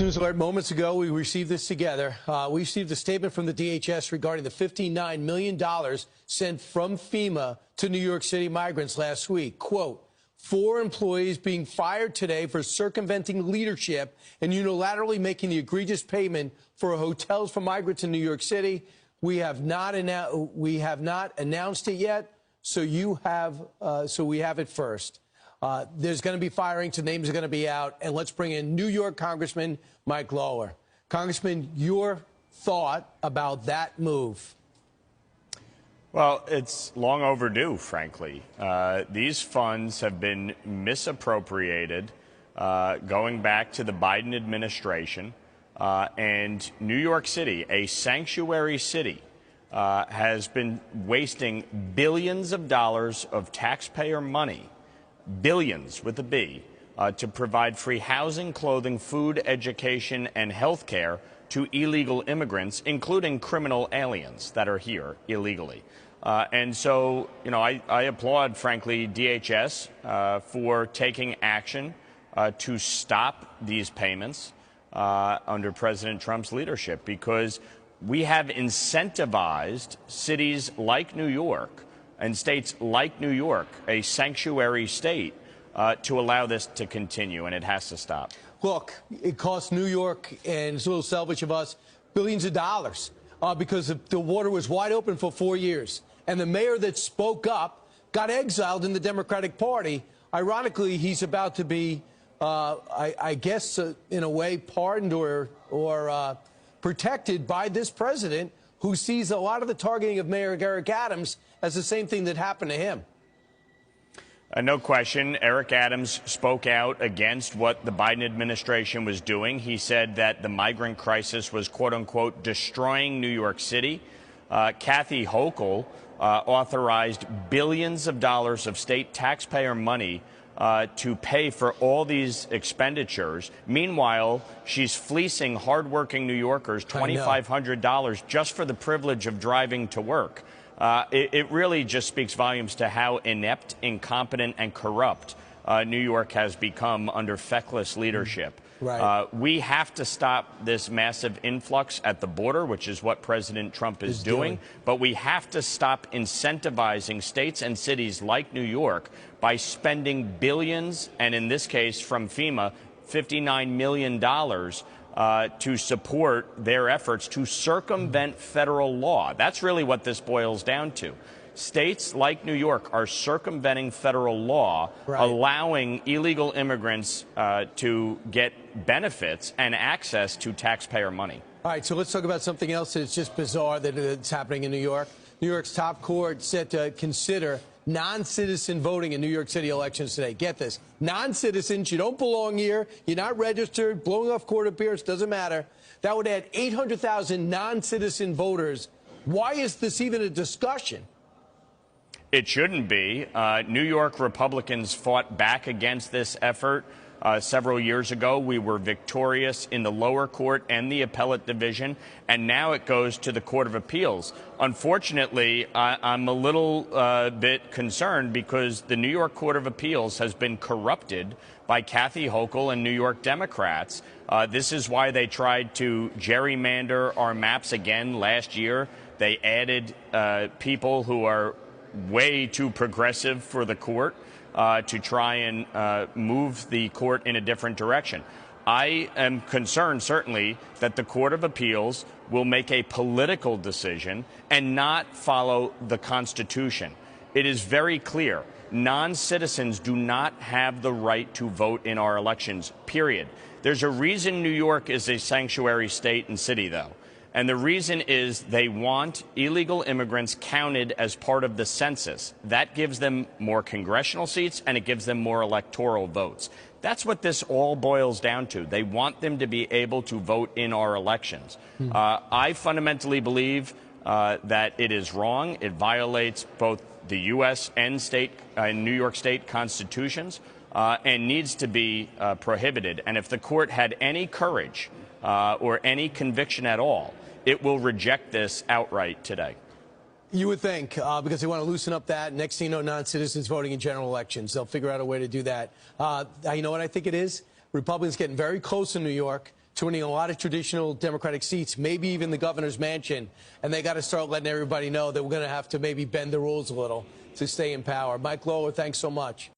News Alert. Moments ago, we received this together. We received a statement from the DHS regarding the $59 million sent from FEMA to New York City migrants last week. Quote, 4 employees being fired today for circumventing leadership and unilaterally making the egregious payment for hotels for migrants in New York City. We have not announced it yet, so we have it first. There's going to be firings, the names are going to be out, and let's bring in New York Congressman Mike Lawler. Congressman, your thought about that move? Well, it's long overdue, frankly. These funds have been misappropriated going back to the Biden administration, and New York City, a sanctuary city, has been wasting billions of dollars of taxpayer money, billions with a B, to provide free housing, clothing, food, education, and health care to illegal immigrants, including criminal aliens that are here illegally. And so, I applaud, frankly, DHS for taking action to stop these payments under President Trump's leadership, because we have incentivized cities like New York and states like New York, a sanctuary state, to allow this to continue, and it has to stop. Look, it cost New York, and it's a little selfish of us, billions of dollars because the water was wide open for 4 years. And the mayor that spoke up got exiled in the Democratic Party. Ironically, he's about to be, I guess, in a way, pardoned or protected by this president, who sees a lot of the targeting of Mayor Eric Adams as the same thing that happened to him. No question. Eric Adams spoke out against what the Biden administration was doing. He said that the migrant crisis was, quote unquote, destroying New York City. Kathy Hochul authorized billions of dollars of state taxpayer money to pay for all these expenditures. Meanwhile, she's fleecing hardworking New Yorkers $2,500 just for the privilege of driving to work. It really just speaks volumes to how inept, incompetent, and corrupt New York has become under feckless leadership. Right. We have to stop this massive influx at the border, which is what President Trump is doing. But we have to stop incentivizing states and cities like New York by spending billions, and in this case from FEMA, $59 million to support their efforts to circumvent federal law. That's really what this boils down to. States like New York are circumventing federal law, allowing illegal immigrants to get benefits and access to taxpayer money. All right, so let's talk about something else that's just bizarre that's happening in New York. New York's top court set to consider non-citizen voting in New York City elections today. Get this. Non-citizens, you don't belong here, you're not registered, blowing off court appearance, doesn't matter. That would add 800,000 non-citizen voters. Why is this even a discussion? It shouldn't be. New York Republicans fought back against this effort several years ago. We were victorious in the lower court and the appellate division, and now it goes to the Court of Appeals. Unfortunately, I'm a little bit concerned because the New York Court of Appeals has been corrupted by Kathy Hochul and New York Democrats. This is why they tried to gerrymander our maps again last year. They added people who are way too progressive for the court to try and move the court in a different direction. I am concerned, certainly, that the Court of Appeals will make a political decision and not follow the Constitution. It is very clear. Non-citizens do not have the right to vote in our elections, period. There's a reason New York is a sanctuary state and city, though. And the reason is they want illegal immigrants counted as part of the census. That gives them more congressional seats, and it gives them more electoral votes. That's what this all boils down to. They want them to be able to vote in our elections. I fundamentally believe that it is wrong. It violates both the U.S. and New York State constitutions and needs to be prohibited. And if the court had any courage or any conviction at all, it will reject this outright today. You would think, because they want to loosen up that. Next thing you know, non-citizens voting in general elections. They'll figure out a way to do that. You know what I think it is? Republicans getting very close in New York to winning a lot of traditional Democratic seats, maybe even the governor's mansion. And they got to start letting everybody know that we're going to have to maybe bend the rules a little to stay in power. Mike Lawler, thanks so much.